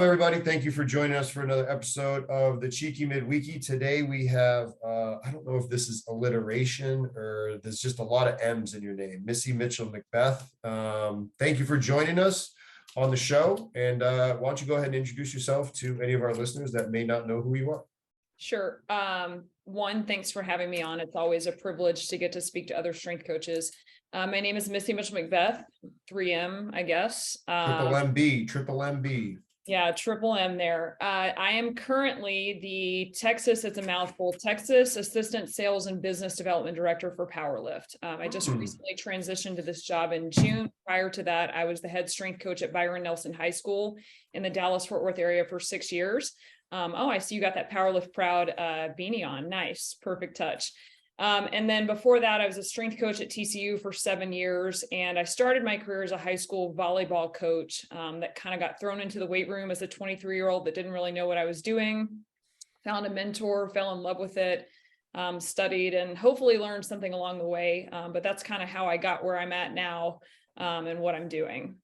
Everybody, thank you for joining us for another episode of the Cheeky Midweeky. Today we have, I don't know if this is alliteration or there's just a lot of M's in your name, Missy Mitchell-McBeth. Thank you for joining us on the show. And why don't you go ahead and introduce yourself to any of our listeners that may not know who you are. Sure. One, thanks for having me on. It's always a privilege to get to speak to other strength coaches. My name is Missy Mitchell-McBeth, 3M, I guess. Triple MB. Yeah, triple M there. I am currently the Texas, it's a mouthful, Texas Assistant Sales and Business Development Director for Powerlift. I just recently transitioned to this job in June. Prior to that, I was the head strength coach at Byron Nelson High School in the Dallas-Fort Worth area for 6 years. I see you got that Powerlift Proud beanie on. Nice, perfect touch. And then before that, I was a strength coach at TCU for 7 years. And I started my career as a high school volleyball coach that kind of got thrown into the weight room as a 23-year-old that didn't really know what I was doing. Found a mentor, fell in love with it, studied, and hopefully learned something along the way. But that's kind of how I got where I'm at now and what I'm doing.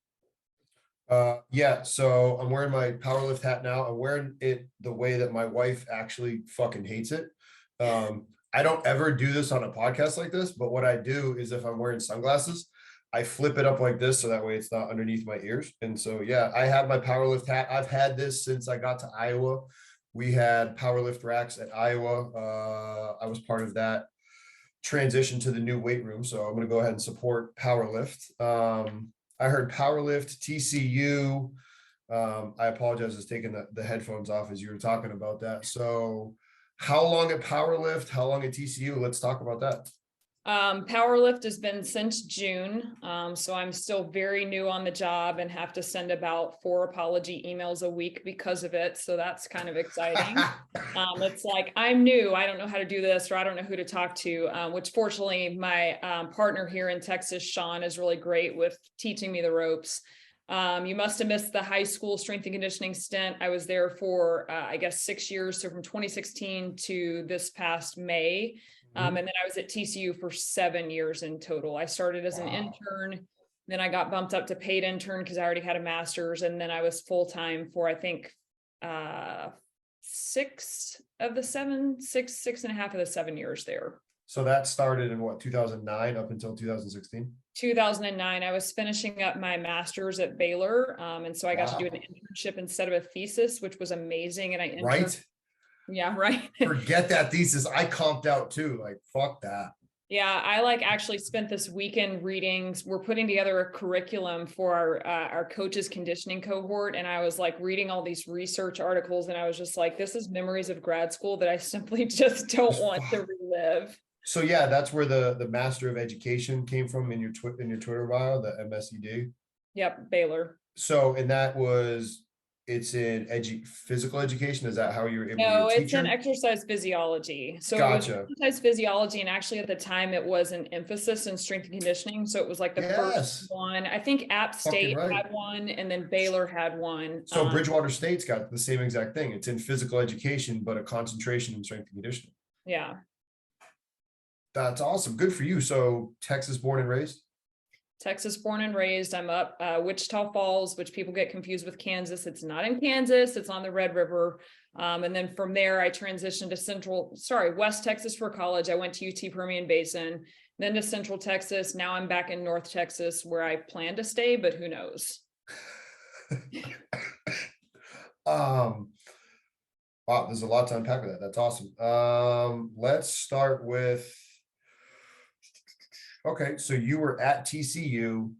So I'm wearing my Powerlift hat now. I'm wearing it the way that my wife actually fucking hates it. I don't ever do this on a podcast like this, but what I do is if I'm wearing sunglasses, I flip it up like this so that way it's not underneath my ears. And so, yeah, I have my Powerlift hat. I've had this since I got to Iowa. We had Powerlift racks at Iowa. I was part of that transition to the new weight room. So I'm going to go ahead and support Powerlift. I heard Powerlift, TCU. I apologize for taking the headphones off as you were talking about that. So how long at Powerlift? How long at TCU? Let's talk about that. Powerlift has been since June. So I'm still very new on the job and have to send about 4 apology emails a week because of it. So that's kind of exciting. It's like, I'm new. I don't know how to do this, or I don't know who to talk to, which fortunately my partner here in Texas, Sean, is really great with teaching me the ropes. You must have missed the high school strength and conditioning stint. I was there for, I guess, 6 years. So from 2016 to this past May. And then I was at TCU for 7 years in total. I started as an intern, then I got bumped up to paid intern because I already had a master's. And then I was full-time for, I think, 6 and a half of the 7 years there. So that started in what, 2009 up until 2016? 2009, I was finishing up my master's at Baylor. And so I got to do an internship instead of a thesis, which was amazing. And I interned. Right? Yeah, right. Forget that thesis. I comped out too. Like, fuck that. Yeah, I actually spent this weekend readings. We're putting together a curriculum for our coaches conditioning cohort. And I was like reading all these research articles and I was just like, this is memories of grad school that I simply just don't want to relive. So yeah, that's where the Master of Education came from in your Twitter bio, the MSED. Yep, Baylor. So, and that was, it's in physical education. Is that how you were able to be a No, it's teacher? in exercise physiology. So Gotcha. it was exercise physiology, and actually at the time it was an emphasis in strength and conditioning. So it was like the first one. I think App State had one, and then Baylor had one. So Bridgewater State's got the same exact thing. It's in physical education, but a concentration in strength and conditioning. Yeah. That's awesome. Good for you. So Texas born and raised? Texas born and raised. I'm up Wichita Falls, which people get confused with Kansas. It's not in Kansas. It's on the Red River. And then from there, I transitioned to West Texas for college. I went to UT Permian Basin, then to Central Texas. Now I'm back in North Texas where I plan to stay, but who knows? Wow, there's a lot to unpack with that. That's awesome. Let's start with, okay, so you were at TCU,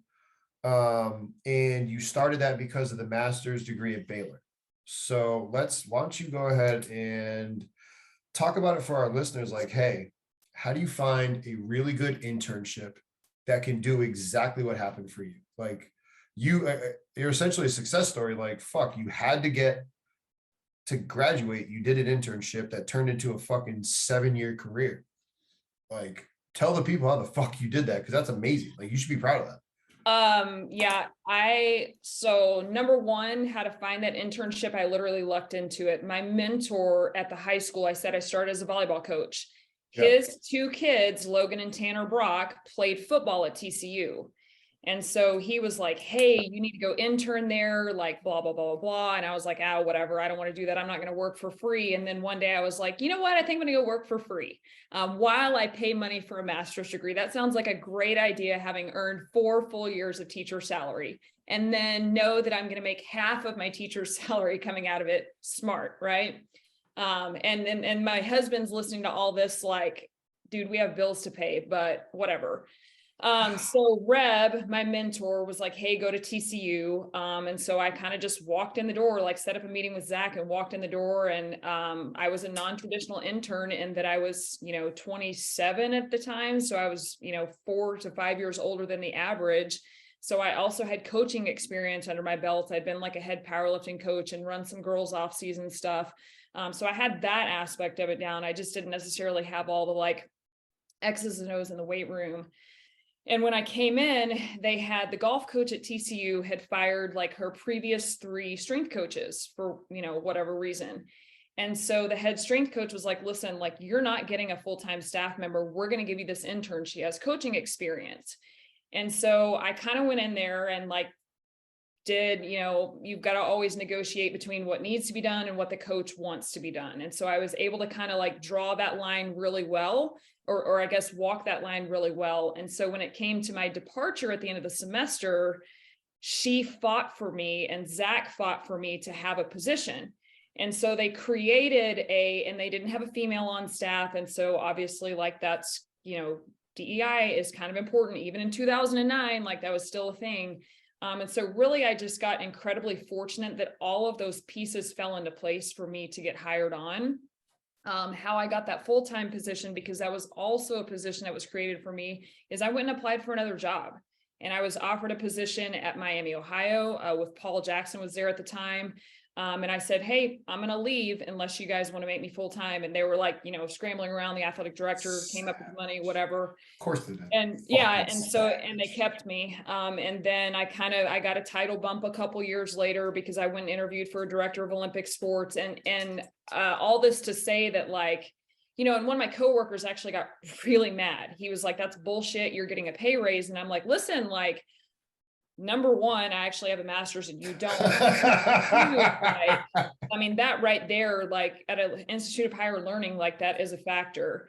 and you started that because of the master's degree at Baylor. So why don't you go ahead and talk about it for our listeners? Like, hey, how do you find a really good internship that can do exactly what happened for you? Like, you're essentially a success story. Like, fuck, you had to get to graduate. You did an internship that turned into a fucking 7-year career. Like, tell the people how the fuck you did that, because that's amazing. Like, you should be proud of that. So number one, how to find that internship. I literally lucked into it. My mentor at the high school, I said I started as a volleyball coach. His 2 kids, Logan and Tanner Brock, played football at TCU. And so he was like, hey, you need to go intern there, like blah, blah, blah, blah, blah. And I was like, oh, whatever. I don't want to do that. I'm not going to work for free. And then one day I was like, you know what? I think I'm going to go work for free while I pay money for a master's degree. That sounds like a great idea, having earned 4 full years of teacher salary. And then know that I'm going to make half of my teacher's salary coming out of it. Smart, right? And my husband's listening to all this like, dude, we have bills to pay, but whatever. So Reb, my mentor, was like, hey, go to TCU. And so I kind of just walked in the door, like set up a meeting with Zach and walked in the door. And I was a non-traditional intern in that I was, 27 at the time. So I was, 4 to 5 years older than the average. So I also had coaching experience under my belt. I'd been like a head powerlifting coach and run some girls off season stuff. So I had that aspect of it down. I just didn't necessarily have all the like X's and O's in the weight room. And when I came in, they had the golf coach at TCU had fired like her previous 3 strength coaches for, whatever reason. And so the head strength coach was like, listen, like you're not getting a full-time staff member. We're going to give you this intern. She has coaching experience. And so I kind of went in there and like you've got to always negotiate between what needs to be done and what the coach wants to be done. And so I was able to kind of like draw that line really well, or I guess walk that line really well. And so when it came to my departure at the end of the semester, she fought for me and Zach fought for me to have a position. And so they created and they didn't have a female on staff. And so obviously like that's, DEI is kind of important. Even in 2009, like that was still a thing. And so really, I just got incredibly fortunate that all of those pieces fell into place for me to get hired on. How I got that full-time position, because that was also a position that was created for me, is I went and applied for another job. And I was offered a position at Miami, Ohio, with Paul Jackson was there at the time. And I said, hey, I'm going to leave unless you guys want to make me full-time. And they were like, scrambling around. The athletic director came up with money, whatever. Of course they did. And yeah. And they kept me. And then I got a title bump a couple years later because I went and interviewed for a director of Olympic sports and all this to say that like, and one of my coworkers actually got really mad. He was like, that's bullshit. You're getting a pay raise. And I'm like, listen, like, number one, I actually have a master's and you don't. Right? I mean, that right there, like at an Institute of Higher Learning, like that is a factor.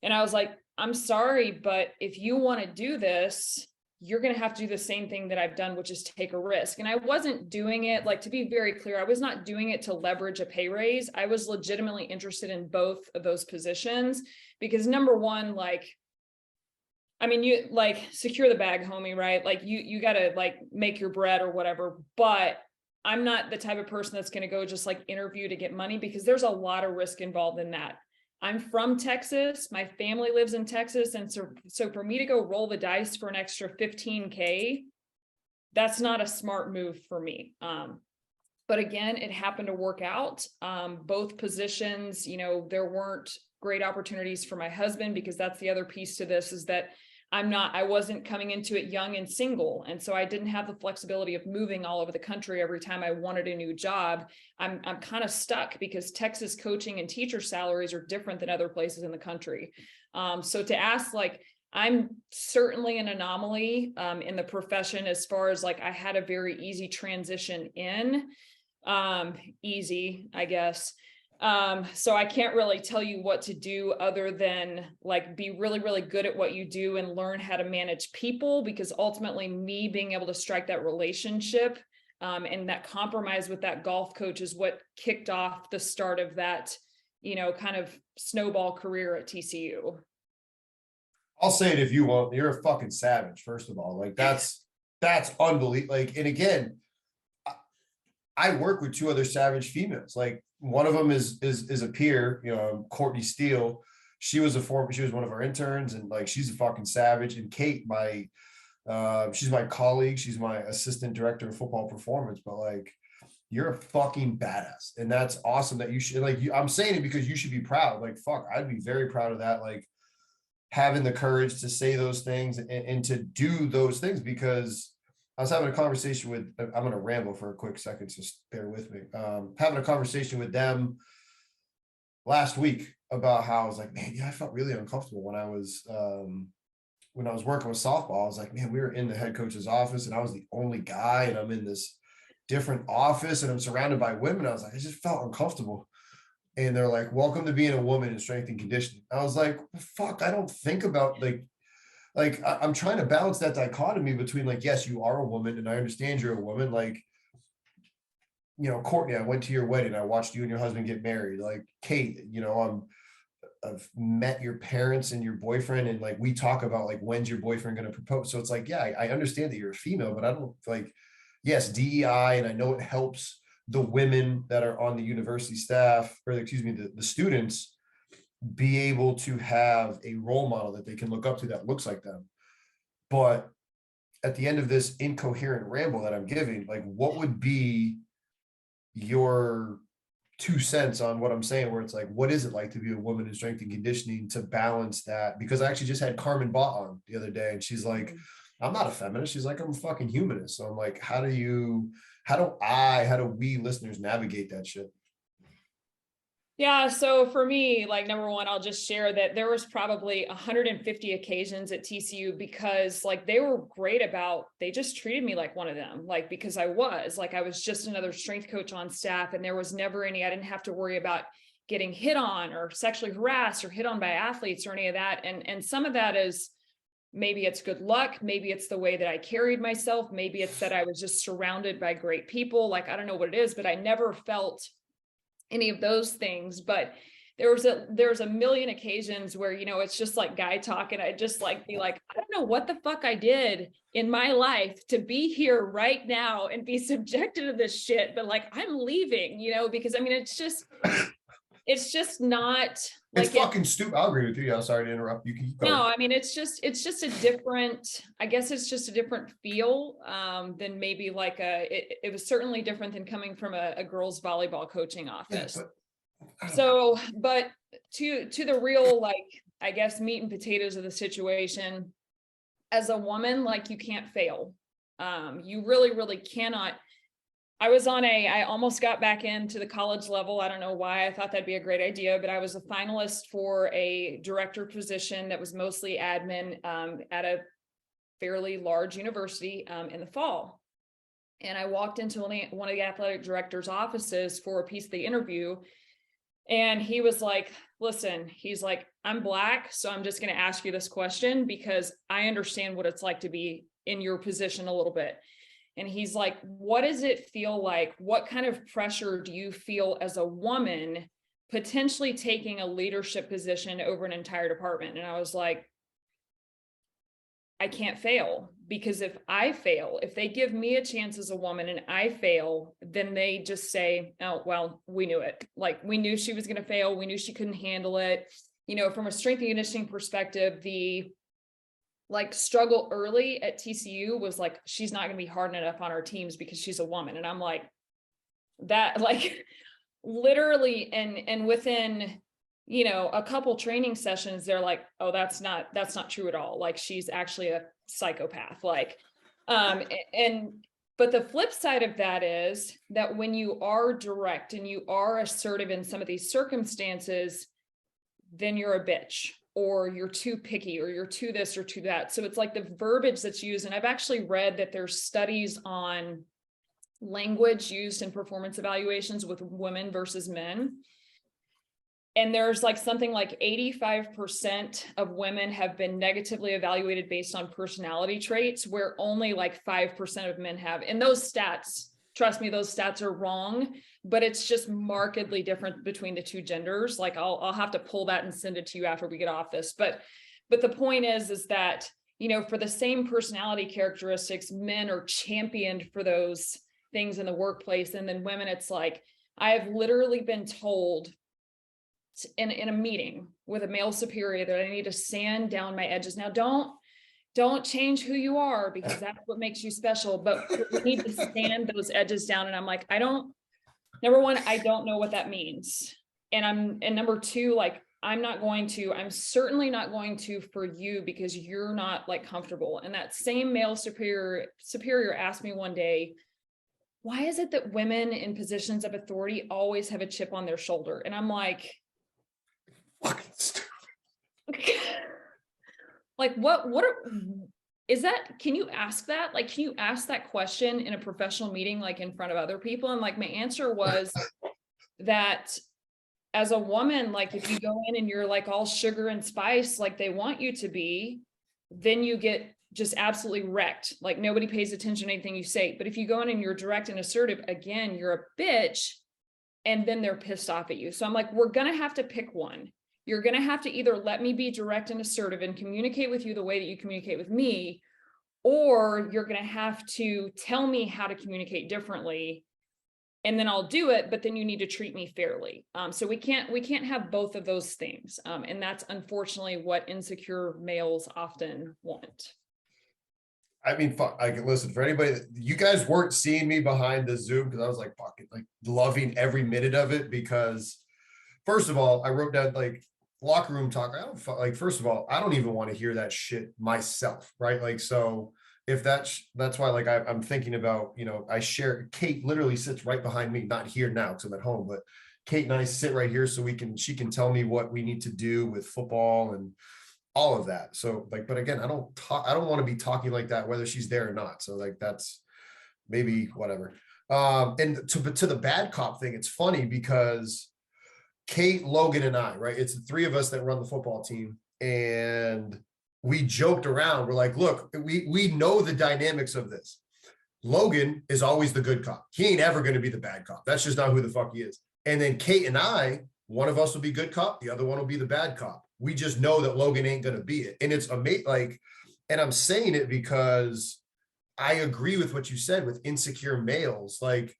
And I was like, I'm sorry, but if you want to do this, you're going to have to do the same thing that I've done, which is take a risk. And I wasn't doing it, like, to be very clear, I was not doing it to leverage a pay raise. I was legitimately interested in both of those positions because number one, like, I mean, you like secure the bag, homie, right? Like you got to like make your bread or whatever, but I'm not the type of person that's going to go just like interview to get money because there's a lot of risk involved in that. I'm from Texas. My family lives in Texas. And so for me to go roll the dice for an extra $15K, that's not a smart move for me. But again, it happened to work out. Both positions, there weren't great opportunities for my husband because that's the other piece to this is that I wasn't coming into it young and single. And so I didn't have the flexibility of moving all over the country every time I wanted a new job. I'm kind of stuck because Texas coaching and teacher salaries are different than other places in the country. So to ask, like, I'm certainly an anomaly in the profession as far as like, I had a very easy transition in, easy, I guess. So I can't really tell you what to do other than like be really, really good at what you do and learn how to manage people, because ultimately me being able to strike that relationship and that compromise with that golf coach is what kicked off the start of that, kind of snowball career at TCU. I'll say it if you want. You're a fucking savage, first of all. Like that's unbelievable. Like, and again, I work with 2 other savage females. Like one of them is a peer, Courtney Steele. She was one of our interns, and like she's a fucking savage. And Kate, she's my colleague. She's my assistant director of football performance. But like, you're a fucking badass, and that's awesome. That you should I'm saying it because you should be proud. Like, fuck, I'd be very proud of that. Like having the courage to say those things and to do those things, because I was having a conversation with, I'm going to ramble for a quick second, so bear with me. Having a conversation with them last week about how I was like, man, yeah, I felt really uncomfortable when I was when I was working with softball, I was like, man, we were in the head coach's office and I was the only guy and I'm in this different office and I'm surrounded by women. I was like, I just felt uncomfortable. And they're like, welcome to being a woman in strength and conditioning. I was like, fuck, I don't think about I'm trying to balance that dichotomy between like, yes, you are a woman and I understand you're a woman. Like, you know, Courtney, I went to your wedding. I watched you and your husband get married. Like Kate, you know, I've met your parents and your boyfriend, and like we talk about like when's your boyfriend going to propose. So it's like, yeah, I understand that you're a female, but I don't like, yes, DEI, and I know it helps the women that are on the university staff, or excuse me, the students be able to have a role model that they can look up to that looks like them. But at the end of this incoherent ramble that I'm giving, like what would be your 2 cents on what I'm saying, where it's like, what is it like to be a woman in strength and conditioning to balance that? Because I actually just had Carmen Bott on the other day and she's like, I'm not a feminist. She's like, I'm a fucking humanist. So I'm like, how do we listeners navigate that shit? Yeah, so for me, like number one, I'll just share that there was probably 150 occasions at TCU because like they were great about, they just treated me like one of them, like because I was just another strength coach on staff and there was never I didn't have to worry about getting hit on or sexually harassed or hit on by athletes or any of that. And some of that is maybe it's good luck, maybe it's the way that I carried myself, maybe it's that I was just surrounded by great people. Like I don't know what it is, but I never felt any of those things. But there was a million occasions where, you know, it's just like guy talk and I just like be like, I don't know what the fuck I did in my life to be here right now and be subjected to this shit, but like I'm leaving, you know, because I mean it's just not like it's fucking stupid. I'll agree with you. I'm sorry to interrupt you. Can keep going. No, I mean it's just a different, I guess it's just a different feel than maybe like it was certainly different than coming from a girls volleyball coaching office. Yeah, but to the real, like, I guess meat and potatoes of the situation, as a woman, like you can't fail. You really, really cannot. I almost got back into the college level. I don't know why. I thought that'd be a great idea, but I was a finalist for a director position that was mostly admin at a fairly large university in the fall. And I walked into one of the athletic director's offices for a piece of the interview. And he was like, listen, he's like, I'm Black, so I'm just going to ask you this question because I understand what it's like to be in your position a little bit. And he's like, what does it feel like? What kind of pressure do you feel as a woman potentially taking a leadership position over an entire department? And I was like, I can't fail, because if I fail, if they give me a chance as a woman and I fail, then they just say, oh, well, we knew it. Like we knew she was going to fail. We knew she couldn't handle it. You know, from a strength and conditioning perspective, the like struggle early at TCU was like, she's not going to be hard enough on our teams because she's a woman. And I'm like, that like literally, and within, you know, a couple training sessions, they're like, oh, that's not true at all. Like she's actually a psychopath. Like, but the flip side of that is that when you are direct and you are assertive in some of these circumstances, then you're a bitch, or you're too picky, or you're too this or too that. So it's like the verbiage that's used. And I've actually read that there's studies on language used in performance evaluations with women versus men. And there's like something like 85% of women have been negatively evaluated based on personality traits, where only like 5% of men have. And those stats, trust me, those stats are wrong, but it's just markedly different between the two genders. Like I'll have to pull that and send it to you after we get off this. But the point is that, you know, for the same personality characteristics, men are championed for those things in the workplace. And then women, it's like, I have literally been told in a meeting with a male superior that I need to sand down my edges. Now, don't change who you are, because that's what makes you special, but we need to sand those edges down. And I'm like, number one, I don't know what that means. And number two, like, I'm certainly not going to for you, because you're not like comfortable. And that same male superior asked me one day, why is it that women in positions of authority always have a chip on their shoulder? And I'm like, fucking stupid. Like is that, can you ask that? Like, can you ask that question in a professional meeting, like in front of other people? And like, my answer was that as a woman, like if you go in and you're like all sugar and spice, like they want you to be, then you get just absolutely wrecked. Like nobody pays attention to anything you say. But if you go in and you're direct and assertive, again, you're a bitch, and then they're pissed off at you. So I'm like, we're going to have to pick one. You're going to have to either let me be direct and assertive and communicate with you the way that you communicate with me, or you're going to have to tell me how to communicate differently, and then I'll do it, but then you need to treat me fairly. So we can't have both of those things. And that's unfortunately what insecure males often want. I mean, fuck, I can listen for anybody that you guys weren't seeing me behind the Zoom because I was like fucking like loving every minute of it because first of all, I wrote down like locker room talk. I don't like, first of all, I don't even want to hear that shit myself. Right. Like, so if that's why, like, I'm thinking about, you know, I share, Kate literally sits right behind me, not here now because I'm at home, but Kate and I sit right here so she can tell me what we need to do with football and all of that. So like, but again, I don't want to be talking like that, whether she's there or not. So like, that's maybe whatever. And to the bad cop thing, it's funny because Kate, Logan, and I, right? It's the three of us that run the football team. And we joked around. We're like, look, we know the dynamics of this. Logan is always the good cop. He ain't ever going to be the bad cop. That's just not who the fuck he is. And then Kate and I, one of us will be good cop. The other one will be the bad cop. We just know that Logan ain't going to be it. And it's amazing. Like, and I'm saying it because I agree with what you said with insecure males, like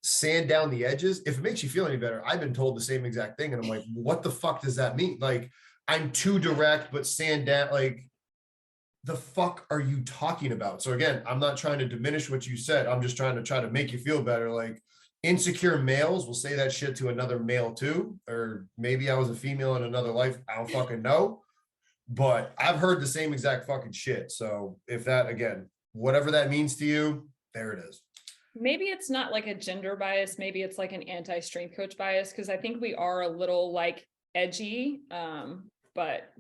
sand down the edges. If it makes you feel any better, I've been told the same exact thing. And I'm like, what the fuck does that mean? Like, I'm too direct, but sand down, like, the fuck are you talking about? So again, I'm not trying to diminish what you said. I'm just trying to make you feel better. Like, insecure males will say that shit to another male too, or maybe I was a female in another life. I don't fucking know, but I've heard the same exact fucking shit. So if that, again, whatever that means to you, there it is. Maybe it's not like a gender bias. Maybe it's like an anti-strength coach bias, because I think we are a little like edgy. But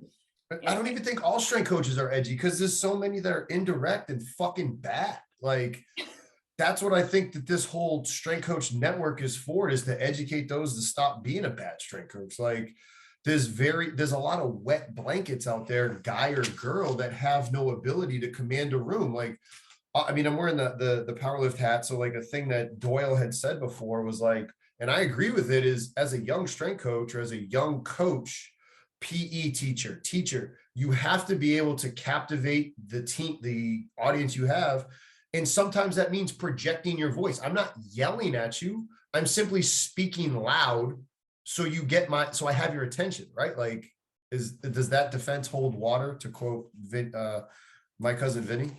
I don't even think all strength coaches are edgy because there's so many that are indirect and fucking bad. Like, that's what I think that this whole strength coach network is for, is to educate those to stop being a bad strength coach. Like, there's a lot of wet blankets out there, guy or girl, that have no ability to command a room. Like, I mean, I'm wearing the Powerlift hat. So like, a thing that Doyle had said before was like, and I agree with it, is as a young strength coach or as a young coach, PE teacher, you have to be able to captivate the team, the audience you have. And sometimes that means projecting your voice. I'm not yelling at you. I'm simply speaking loud so so I have your attention, right? Like, does that defense hold water, to quote my cousin Vinny?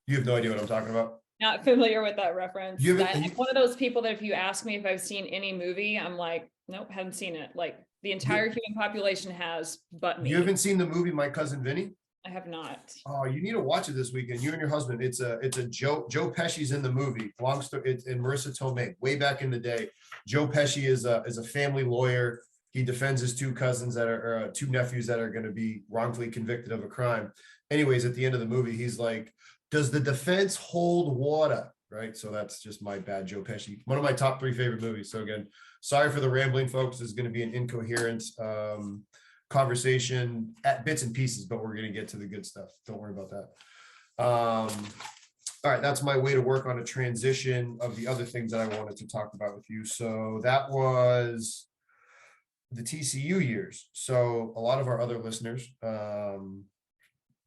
You have no idea what I'm talking about. Not familiar with that reference. I'm one of those people that if you ask me if I've seen any movie, I'm like, nope, haven't seen it. Like, the entire human population has, but me. You haven't seen the movie My Cousin Vinny? I have not. Oh, you need to watch it this weekend. You and your husband. It's a Joe Pesci's in the movie. Long story. It's in Marissa Tomei. Way back in the day, Joe Pesci is a family lawyer. He defends his two cousins that are two nephews that are going to be wrongfully convicted of a crime. Anyways, at the end of the movie, he's like, "Does the defense hold water?" Right. So that's just my bad Joe Pesci. One of my top 3 favorite movies. So again, sorry for the rambling, folks. This is going to be an incoherent conversation at bits and pieces, but we're going to get to the good stuff. Don't worry about that. All right. That's my way to work on a transition of the other things that I wanted to talk about with you. So that was the TCU years. So a lot of our other listeners,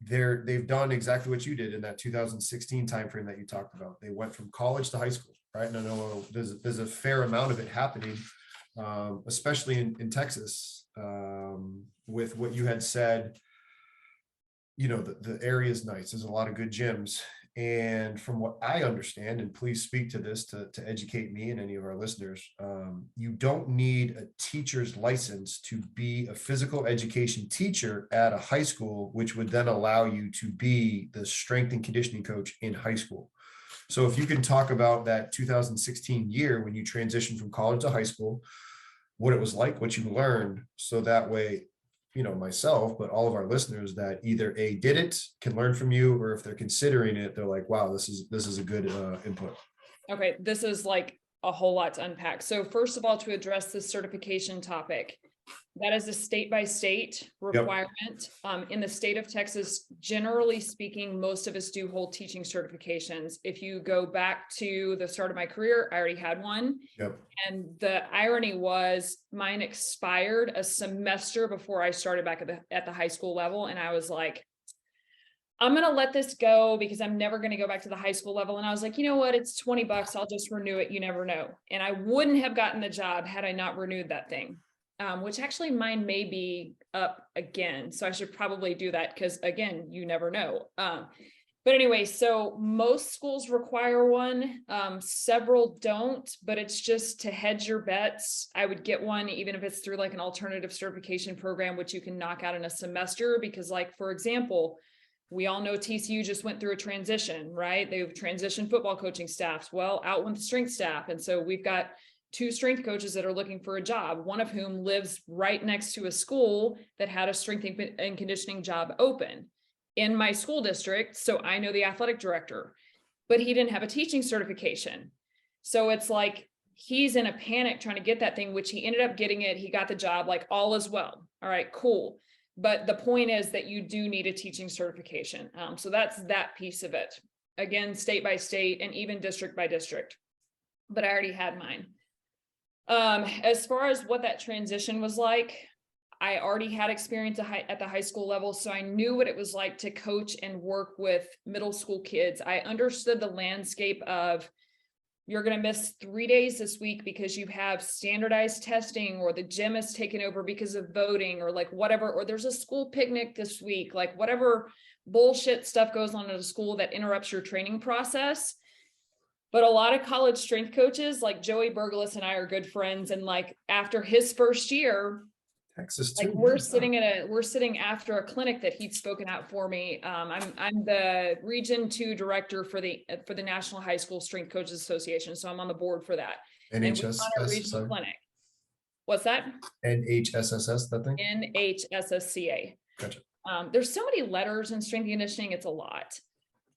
they've done exactly what you did in that 2016 timeframe that you talked about. They went from college to high school, right? And I know there's a fair amount of it happening, especially in Texas, with what you had said. You know, the area is nice. There's a lot of good gyms. And from what I understand, and please speak to this to educate me and any of our listeners, you don't need a teacher's license to be a physical education teacher at a high school, which would then allow you to be the strength and conditioning coach in high school. So if you can talk about that 2016 year when you transitioned from college to high school, what it was like, what you learned, so that way myself, but all of our listeners that either did it, can learn from you, or if they're considering it, they're like, wow, this is a good input. Okay, this is like a whole lot to unpack. So first of all, to address this certification topic, that is a state by state requirement. In the state of Texas, generally speaking, most of us do hold teaching certifications. If you go back to the start of my career, I already had one. Yep. And the irony was mine expired a semester before I started back at the high school level. And I was like, I'm going to let this go because I'm never going to go back to the high school level. And I was like, you know what? It's $20. I'll just renew it. You never know. And I wouldn't have gotten the job had I not renewed that thing. Which actually mine may be up again. So I should probably do that because again, you never know. But anyway, so most schools require one. Several don't, but it's just to hedge your bets. I would get one, even if it's through like an alternative certification program, which you can knock out in a semester. Because like, for example, we all know TCU just went through a transition, right? They've transitioned football coaching staffs. Well, out went the strength staff. And so we've got 2 strength coaches that are looking for a job, one of whom lives right next to a school that had a strength and conditioning job open in my school district. So I know the athletic director, but he didn't have a teaching certification. So it's like, he's in a panic trying to get that thing, which he ended up getting it. He got the job, like all is well. All right, cool. But the point is that you do need a teaching certification. So that's that piece of it. Again, state by state and even district by district, but I already had mine. As far as what that transition was like, I already had experience at the high school level, so I knew what it was like to coach and work with middle school kids. I understood the landscape of, you're going to miss 3 days this week because you have standardized testing, or the gym is taken over because of voting, or like whatever, or there's a school picnic this week, like whatever bullshit stuff goes on at a school that interrupts your training process. But a lot of college strength coaches, like Joey Bergelis and I are good friends. And like after his first year, Texas like too. we're sitting after a clinic that he'd spoken out for me. I'm the Region 2 director for the National High School Strength Coaches Association. So I'm on the board for that. NHSS, and we're on a regional clinic. What's that? NHSSS, that thing? NHSSCA. Gotcha. There's so many letters in strength and conditioning, it's a lot.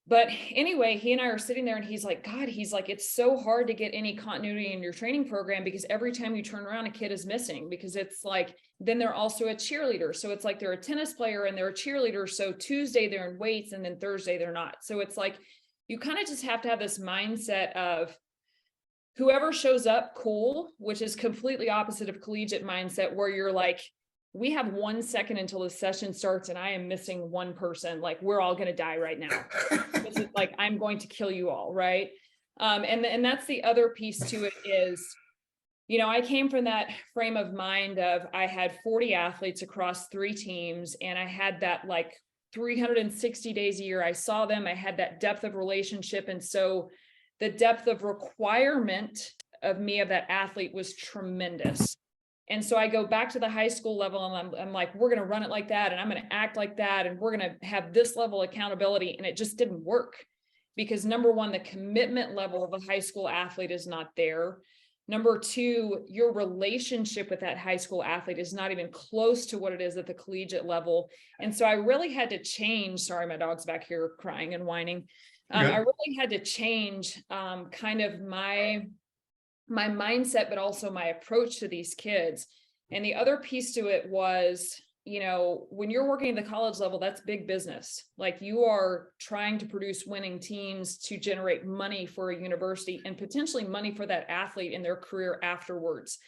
But anyway, he and I are sitting there and he's like, God, he's like, it's so hard to get any continuity in your training program because every time you turn around, a kid is missing, because it's like, then they're also a cheerleader. So it's like they're a tennis player and they're a cheerleader. So Tuesday they're in weights and then Thursday they're not. So it's like, you kind of just have to have this mindset of whoever shows up, cool, which is completely opposite of collegiate mindset, where you're like, we have 1 second until the session starts and I am missing one person. Like, we're all going to die right now. This is like, I'm going to kill you all. Right. And that's the other piece to it is, I came from that frame of mind of, I had 40 athletes across 3 teams, and I had that like 360 days a year. I saw them, I had that depth of relationship. And so the depth of requirement of me of that athlete was tremendous. And so I go back to the high school level and I'm like, we're going to run it like that. And I'm going to act like that. And we're going to have this level of accountability. And it just didn't work because, number one, the commitment level of a high school athlete is not there. Number 2, your relationship with that high school athlete is not even close to what it is at the collegiate level. And so I really had to change. Sorry, my dog's back here crying and whining. I really had to change kind of my mindset, but also my approach to these kids. And the other piece to it was, when you're working at the college level, that's big business. Like, you are trying to produce winning teams to generate money for a university and potentially money for that athlete in their career afterwards.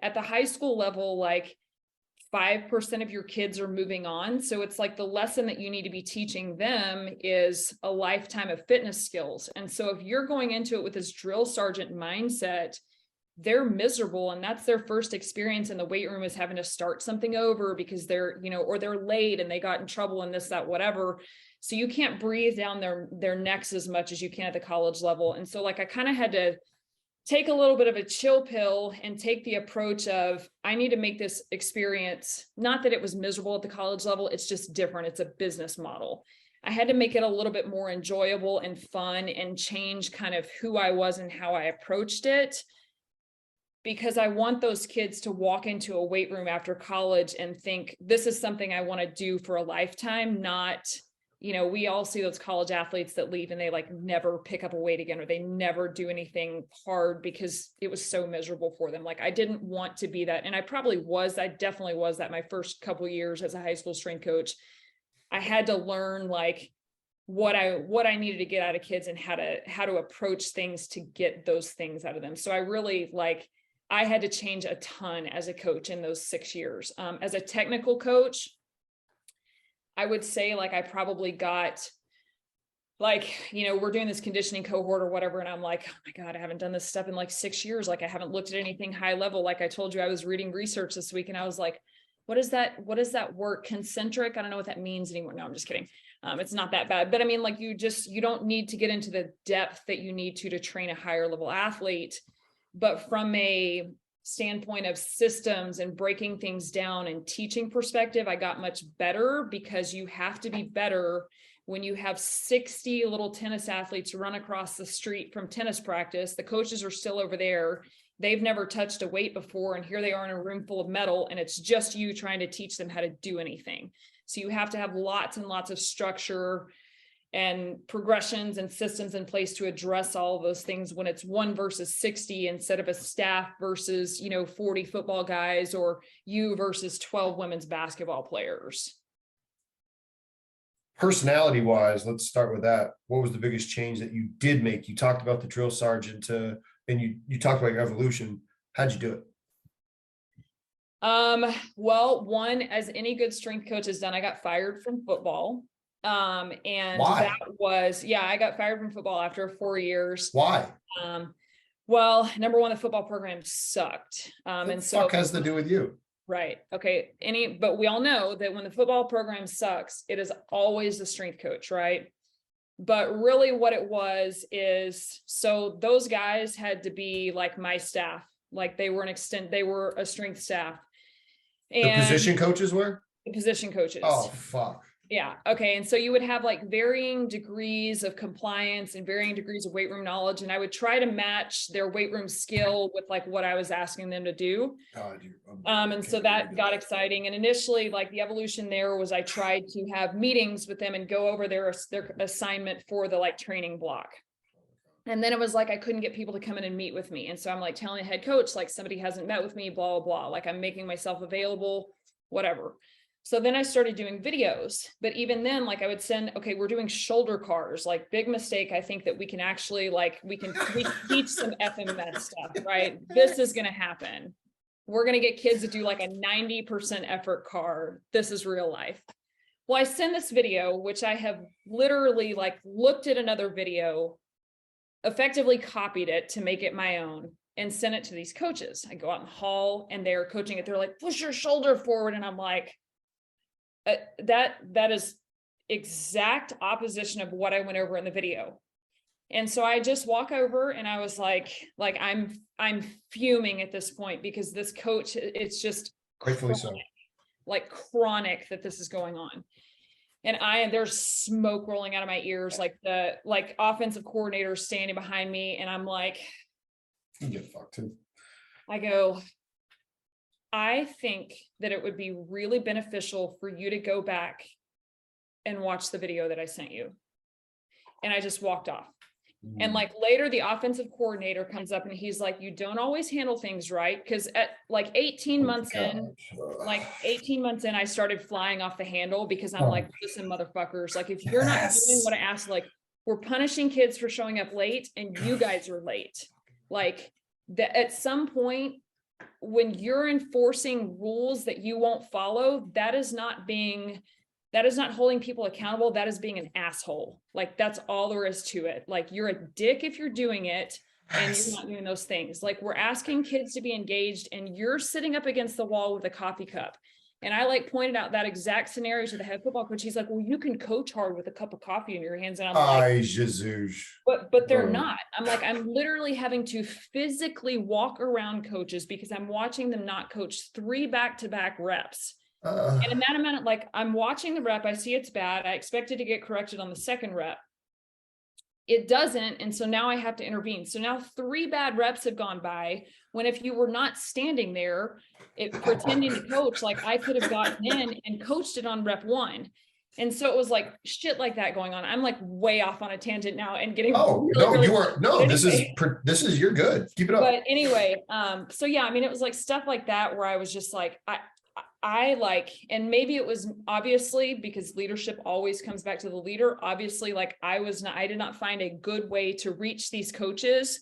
At the high school level, like 5% of your kids are moving on. So it's like the lesson that you need to be teaching them is a lifetime of fitness skills. And so if you're going into it with this drill sergeant mindset, they're miserable. And that's their first experience in the weight room, is having to start something over because they're, or they're late and they got in trouble and this, that, whatever. So you can't breathe down their necks as much as you can at the college level. And so like, I kind of had to take a little bit of a chill pill and take the approach of, I need to make this experience, not that it was miserable at the college level, it's just different. It's a business model. I had to make it a little bit more enjoyable and fun and change kind of who I was and how I approached it. because I want those kids to walk into a weight room after college and think this is something I want to do for a lifetime, not, you know, we all see those college athletes that leave and they like never pick up a weight again, or they never do anything hard because it was so miserable for them. Like I didn't want to be that. And I definitely was that my first couple of years as a high school strength coach. I had to learn like what I needed to get out of kids and how to approach things to get those things out of them. So I really I had to change a ton as a coach in those 6 years. As a technical coach, I would say like I probably got like, you know, we're doing this conditioning cohort or whatever. And I'm like, oh my God, I haven't done this stuff in like 6 years. Like I haven't looked at anything high level. Like I told you, I was reading research this week and I was like, what is that word? Concentric? I don't know what that means anymore. No, I'm just kidding. It's not that bad, but I mean, like you don't need to get into the depth that you need to train a higher level athlete. But from a standpoint of systems and breaking things down and teaching perspective, I got much better, because you have to be better when you have 60 little tennis athletes run across the street from tennis practice. The coaches are still over there. They've never touched a weight before. And here they are in a room full of metal, and it's just you trying to teach them how to do anything. So you have to have lots and lots of structure and progressions and systems in place to address all of those things when it's 1 versus 60 instead of a staff versus, 40 football guys, or you versus 12 women's basketball players. Personality wise, let's start with that. What was the biggest change that you did make? You talked about the drill sergeant and you talked about your evolution. How'd you do it? Well, one, as any good strength coach has done, I got fired from football. And Why? I got fired from football after 4 years. Why? Well, number one, the football program sucked. And so fuck has to do with you. Right. Okay. But we all know that when the football program sucks, it is always the strength coach, right? But really what it was is, so those guys had to be like my staff, like they were a strength staff. And the position coaches were? The position coaches. Oh, fuck. Yeah. Okay. And so you would have like varying degrees of compliance and varying degrees of weight room knowledge. And I would try to match their weight room skill with like what I was asking them to do. And so that got exciting. And initially, like the evolution there was I tried to have meetings with them and go over their assignment for the like training block. And then it was like, I couldn't get people to come in and meet with me. And so I'm like telling the head coach, like somebody hasn't met with me, blah, blah, blah. Like I'm making myself available, whatever. So then I started doing videos, but even then, like I would send, okay, we're doing shoulder cars, like big mistake. I think that we can actually we can teach some FMS stuff, right? This is going to happen. We're going to get kids to do like a 90% effort car. This is real life. Well, I send this video, which I have literally like looked at another video, effectively copied it to make it my own, and sent it to these coaches. I go out in the hall and they're coaching it. They're like, push your shoulder forward. And I'm like, that is exact opposition of what I went over in the video. And so I just walk over and I was like I'm fuming at this point, because this coach, it's just rightfully so, like chronic that this is going on. And there's smoke rolling out of my ears, like the offensive coordinator standing behind me. And I'm like, you get fucked too. I go, I think that it would be really beneficial for you to go back and watch the video that I sent you. And I just walked off. And like later, the offensive coordinator comes up and he's like, you don't always handle things right. Cause at like 18 months in, I started flying off the handle, because I'm like, listen, motherfuckers, like if you're not doing what I asked, like we're punishing kids for showing up late and you guys are late. Like that at some point, when you're enforcing rules that you won't follow, that is not holding people accountable. That is being an asshole. Like that's all there is to it. Like you're a dick if you're doing it and you're not doing those things. Like we're asking kids to be engaged and you're sitting up against the wall with a coffee cup. And I like pointed out that exact scenario to the head football coach. He's like, well, you can coach hard with a cup of coffee in your hands. And I'm like, but they're not. I'm like, I'm literally having to physically walk around coaches because I'm watching them not coach 3 back-to-back reps. And in that amount, like I'm watching the rep, I see it's bad. I expect it to get corrected on the second rep. It doesn't. And so now I have to intervene. So now 3 bad reps have gone by. When if you were not standing there, pretending to coach, like I could have gotten in and coached it on rep 1. And so it was like shit like that going on. I'm like way off on a tangent now and getting this is you're good. Keep it up. But anyway, so yeah, I mean, it was like stuff like that where I was just like, I like, and maybe it was obviously because leadership always comes back to the leader. Obviously, like I did not find a good way to reach these coaches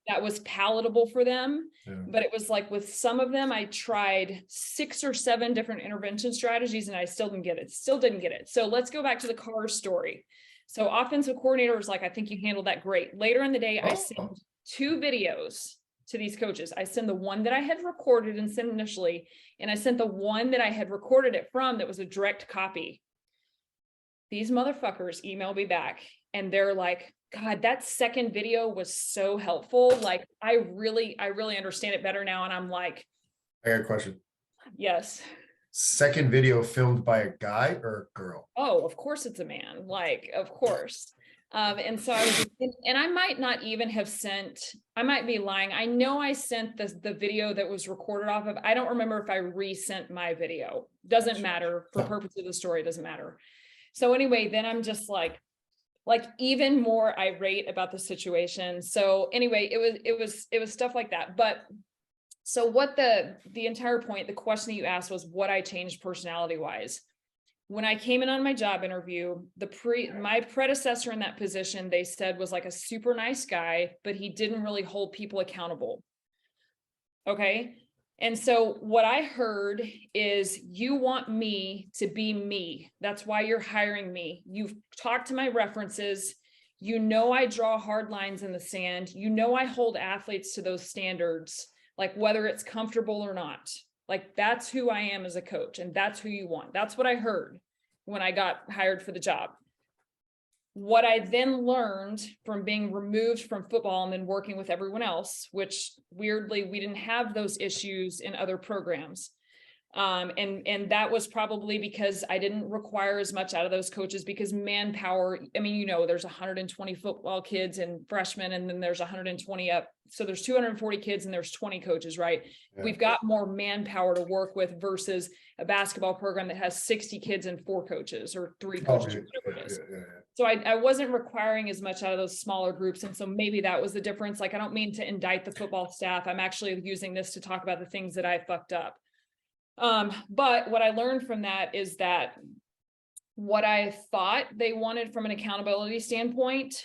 that was palatable for them. Yeah. But it was like with some of them, I tried 6 or 7 different intervention strategies and I still didn't get it. So let's go back to the car story. So offensive coordinator was like, I think you handled that great. Later in the day, I sent 2 videos to these coaches. I sent the one that I had recorded and sent initially, and I sent the one that I had recorded it from that was a direct copy. These motherfuckers emailed me back and they're like, God, that second video was so helpful. Like, I really understand it better now. And I'm like, I got a question. Yes. Second video filmed by a guy or a girl? Oh, of course it's a man. Like, of course. And so I was, and I might not even have sent, I might be lying. I know I sent the video that was recorded off of, I don't remember if I resent my video. Doesn't matter for purpose of the story, it doesn't matter. So anyway, then I'm just like even more irate about the situation. So anyway, it was stuff like that. But so what the entire point, the question that you asked was what I changed personality wise. When I came in on my job interview, my predecessor in that position, they said was like a super nice guy, but he didn't really hold people accountable. Okay. And so what I heard is you want me to be me. That's why you're hiring me. You've talked to my references. You know, I draw hard lines in the sand. You know, I hold athletes to those standards, like whether it's comfortable or not. Like that's who I am as a coach and that's who you want. That's what I heard when I got hired for the job. What I then learned from being removed from football and then working with everyone else, which weirdly, we didn't have those issues in other programs. And that was probably because I didn't require as much out of those coaches because manpower, I mean, you know, there's 120 football kids and freshmen, and then there's 120 up. So there's 240 kids and there's 20 coaches, right? Yeah. We've got more manpower to work with versus a basketball program that has 60 kids and 4 coaches or 3 coaches, whatever it is. Yeah. So I wasn't requiring as much out of those smaller groups. And so maybe that was the difference. Like, I don't mean to indict the football staff. I'm actually using this to talk about the things that I fucked up. But what I learned from that is that what I thought they wanted from an accountability standpoint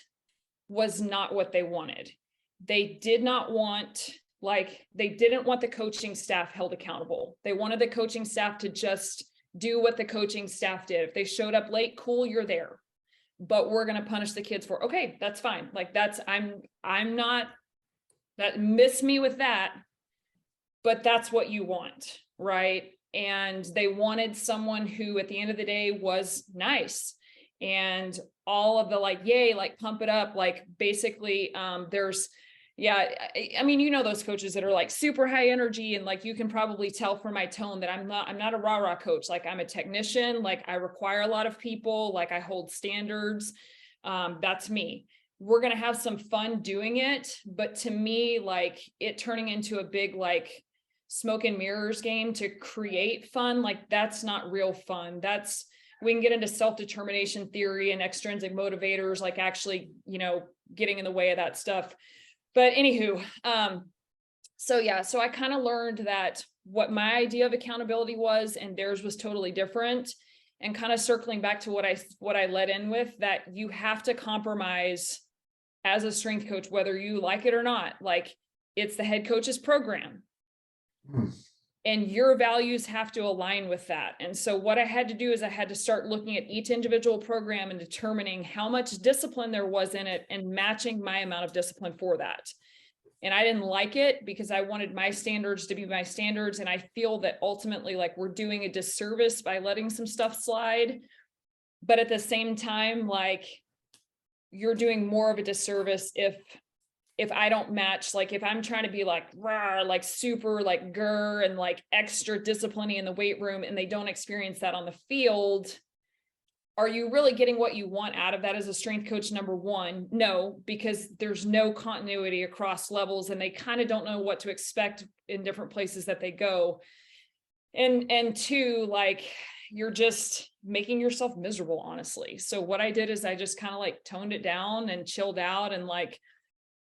was not what they wanted. They did not want, they didn't want the coaching staff held accountable. They wanted the coaching staff to just do what the coaching staff did. If they showed up late, cool, you're there. But we're going to punish the kids for, okay, that's fine. Like I'm not, that miss me with that, but that's what you want. Right. And they wanted someone who at the end of the day was nice and all of the yay, pump it up. Basically there's, I mean, you know, those coaches that are super high energy and you can probably tell from my tone that I'm not a rah-rah coach. I'm a technician. I require a lot of people, I hold standards. That's me. We're going to have some fun doing it. But to me, it turning into a big, smoke and mirrors game to create fun, that's not real fun. We can get into self-determination theory and extrinsic motivators, actually, getting in the way of that stuff. But anywho, so I kind of learned that what my idea of accountability was and theirs was totally different. And kind of circling back to what I led in with, that you have to compromise as a strength coach, whether you like it or not. It's the head coach's program. And your values have to align with that. And so what I had to do is I had to start looking at each individual program and determining how much discipline there was in it and matching my amount of discipline for that. And I didn't like it because I wanted my standards to be my standards. And I feel that ultimately, we're doing a disservice by letting some stuff slide. But at the same time, you're doing more of a disservice if I don't match, if I'm trying to be rah, super grr and extra disciplining in the weight room and they don't experience that on the field, are you really getting what you want out of that as a strength coach? Number one, no, because there's no continuity across levels and they kind of don't know what to expect in different places that they go. And two, like, you're just making yourself miserable, honestly. So what I did is I just kind of like toned it down and chilled out. And like,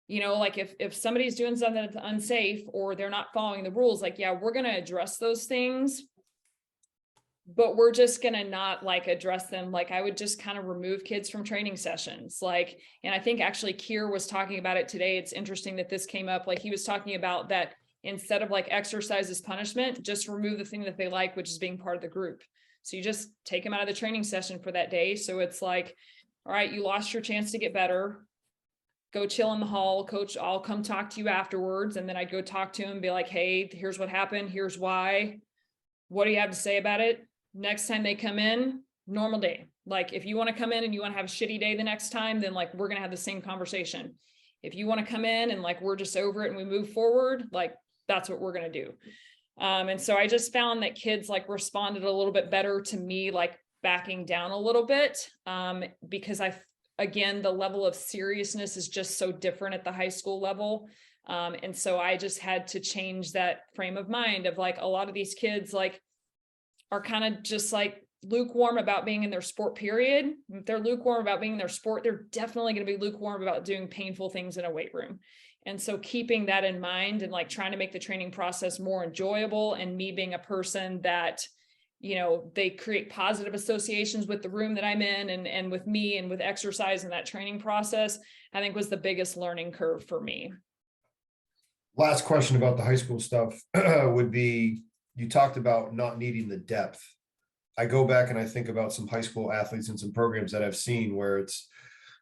you know, like if somebody's doing something that's unsafe or they're not following the rules, like, yeah, we're going to address those things, but we're just going to not like address them. Like I would just kind of remove kids from training sessions. Like, and I think actually Keir was talking about it today. It's interesting that this came up. Like he was talking about that instead of like exercise as punishment, just remove the thing that they like, which is being part of the group. So you just take them out of the training session for that day. So it's like, all right, you lost your chance to get better. Go chill in the hall, coach. I'll come talk to you afterwards. And then I'd go talk to him and be like, hey, here's what happened. Here's why. What do you have to say about it? Next time they come in, normal day. Like if you want to come in and you want to have a shitty day the next time, then like we're going to have the same conversation. If you want to come in and like we're just over it and we move forward, like that's what we're going to do. And so I just found that kids like responded a little bit better to me, like backing down a little bit, because again, the level of seriousness is just so different at the high school level. And so I just had to change that frame of mind of like a lot of these kids like are kind of just like lukewarm about being in their sport period. If they're lukewarm about being in their sport, they're definitely going to be lukewarm about doing painful things in a weight room. And so keeping that in mind and like trying to make the training process more enjoyable and me being a person that, you know, they create positive associations with the room that I'm in and with me and with exercise and that training process, I think was the biggest learning curve for me. Last question about the high school stuff would be, you talked about not needing the depth. I go back and I think about some high school athletes and some programs that I've seen where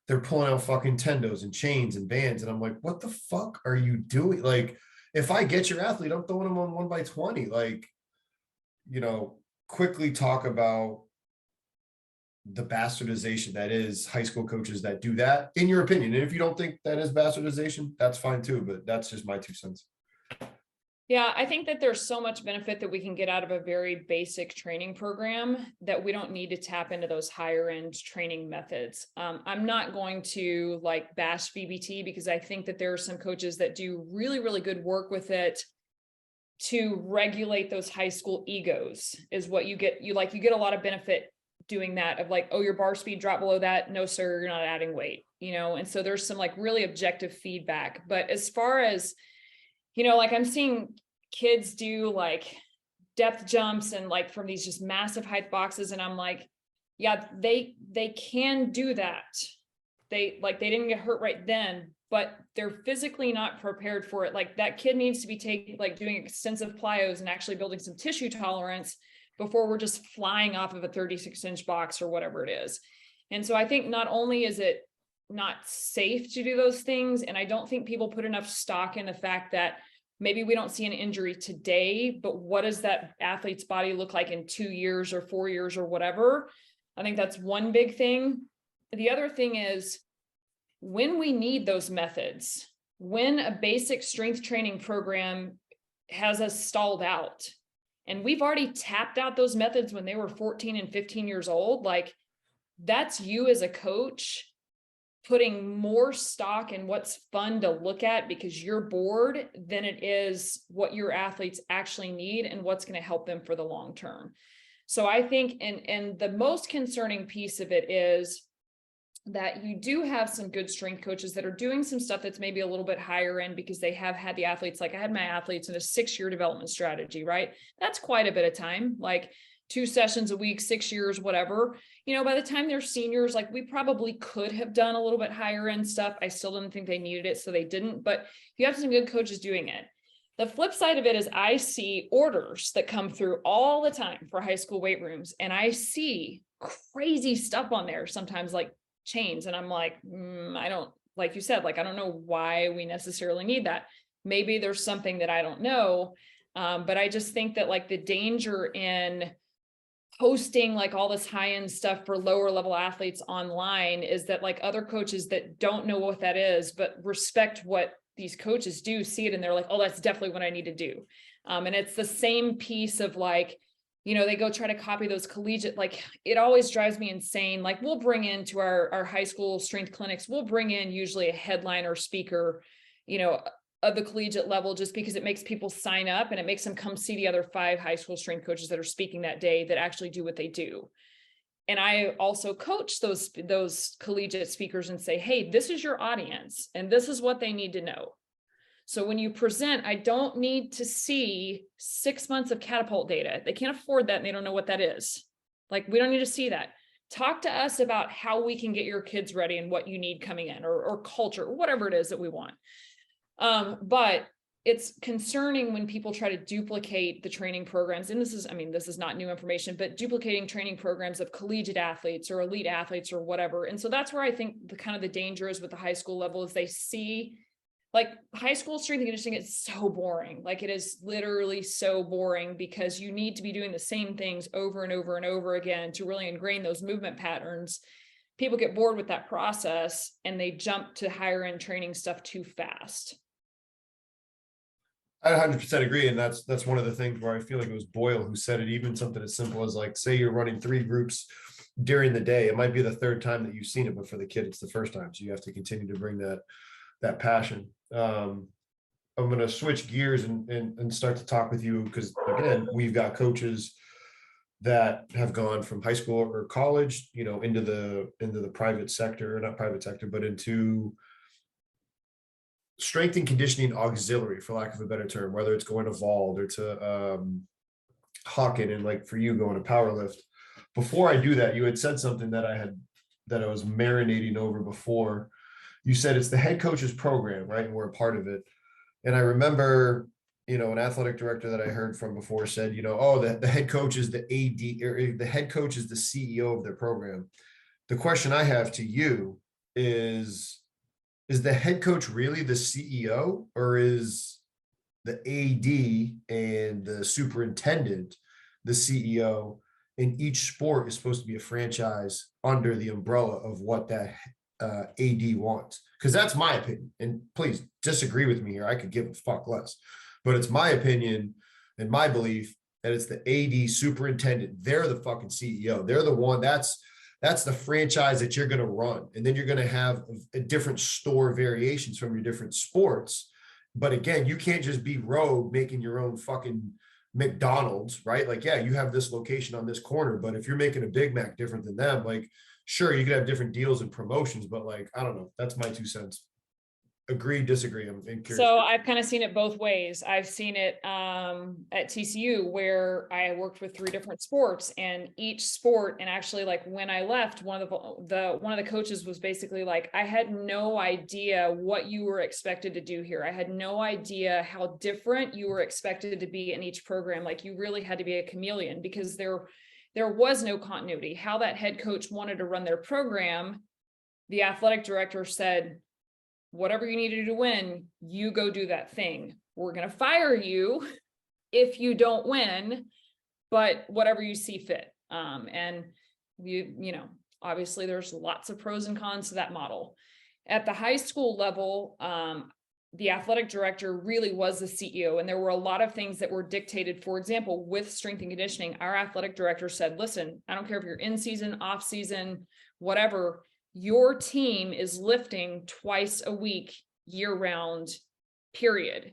they're pulling out fucking tendos and chains and bands. And I'm like, what the fuck are you doing? Like, if I get your athlete, I'm throwing them on 1x20. Like, you know, quickly talk about the bastardization that is high school coaches that do that, in your opinion. And if you don't think that is bastardization, that's fine too, but that's just my 2 cents. Yeah, I think that there's so much benefit that we can get out of a very basic training program that we don't need to tap into those higher end training methods. I'm not going to like bash VBT because I think that there are some coaches that do really, really good work with it to regulate those high school egos is what you get. You get a lot of benefit doing that of like, oh, your bar speed dropped below that. No, sir, you're not adding weight, you know? And so there's some like really objective feedback. But as far as, you know, like I'm seeing kids do like depth jumps and like from these just massive height boxes. And I'm like, yeah, they can do that. They didn't get hurt right then, but they're physically not prepared for it. Like that kid needs to be doing extensive plyos and actually building some tissue tolerance before we're just flying off of a 36-inch box or whatever it is. And so I think not only is it not safe to do those things, and I don't think people put enough stock in the fact that maybe we don't see an injury today, but what does that athlete's body look like in 2 years or 4 years or whatever? I think that's one big thing. The other thing is when we need those methods, when a basic strength training program has us stalled out, and we've already tapped out those methods when they were 14 and 15 years old, like that's you as a coach putting more stock in what's fun to look at because you're bored than it is what your athletes actually need and what's going to help them for the long term. So I think, and the most concerning piece of it is that you do have some good strength coaches that are doing some stuff that's maybe a little bit higher end because they have had the athletes, like I had my athletes in a 6-year development strategy, right? That's quite a bit of time, like 2 sessions a week, 6 years, whatever. You know, by the time they're seniors, like we probably could have done a little bit higher end stuff. I still didn't think they needed it, so they didn't, but you have some good coaches doing it. The flip side of it is I see orders that come through all the time for high school weight rooms, and I see crazy stuff on there, sometimes like chains. And I'm like, I don't, like you said, like, I don't know why we necessarily need that. Maybe there's something that I don't know. But I just think that like the danger in posting like all this high-end stuff for lower level athletes online is that like other coaches that don't know what that is, but respect what these coaches do, see it and they're like, oh, that's definitely what I need to do. And it's the same piece of like, they go try to copy those collegiate, like it always drives me insane. Like we'll bring into our high school strength clinics, we'll bring in usually a headliner speaker, of the collegiate level, just because it makes people sign up and it makes them come see the other 5 high school strength coaches that are speaking that day that actually do what they do. And I also coach those collegiate speakers and say, hey, this is your audience and this is what they need to know. So when you present, I don't need to see 6 months of catapult data. They can't afford that and they don't know what that is. Like, we don't need to see that. Talk to us about how we can get your kids ready and what you need coming in, or culture, whatever it is that we want. But it's concerning when people try to duplicate the training programs. And this is not new information, but duplicating training programs of collegiate athletes or elite athletes or whatever. And so that's where I think the danger is with the high school level, is they see, like, high school strength and conditioning is so boring. Like, it is literally so boring, because you need to be doing the same things over and over and over again to really ingrain those movement patterns. People get bored with that process and they jump to higher end training stuff too fast. I 100% agree. And that's one of the things where I feel like it was Boyle who said it. Even something as simple as, like, say you're running 3 groups during the day. It might be the 3rd time that you've seen it, but for the kid, it's the 1st time. So you have to continue to bring that passion. I'm going to switch gears and start to talk with you, because again, we've got coaches that have gone from high school or college, into the private sector, or not private sector, but into strength and conditioning auxiliary, for lack of a better term, whether it's going to Vault or to Hawken, and, like, for you, going to Powerlift. Before I do that, you had said something that I was marinating over before. You said it's the head coach's program, right? And we're a part of it. And I remember, an athletic director that I heard from before said, the head coach is the AD, or the head coach is the CEO of their program. The question I have to you is the head coach really the CEO, or is the AD and the superintendent the CEO? And each sport is supposed to be a franchise under the umbrella of what that AD wants, because that's my opinion. And please disagree with me here. I could give a fuck less, but it's my opinion and my belief that it's the AD superintendent. They're the fucking CEO. They're the one that's the franchise that you're going to run. And then you're going to have a different store variations from your different sports. But again, you can't just be rogue making your own fucking McDonald's, right? Like, yeah, you have this location on this corner, but if you're making a Big Mac different than them, like, sure, you could have different deals and promotions, but, like, I don't know. That's my 2 cents. Agree, disagree? I'm curious. So I've kind of seen it both ways. I've seen it at TCU, where I worked with 3 different sports, and each sport, and actually, like, when I left, one of the coaches was basically like, I had no idea what you were expected to do here. I had no idea how different you were expected to be in each program. Like, you really had to be a chameleon, because there was no continuity. How that head coach wanted to run their program, the athletic director said, whatever you need to do to win, you go do that thing. We're going to fire you if you don't win, but whatever you see fit. And obviously there's lots of pros and cons to that model. At the high school level, the athletic director really was the CEO, and there were a lot of things that were dictated. For example, with strength and conditioning, our athletic director said, listen, I don't care if you're in season, off season, whatever, your team is lifting twice a week, year round, period.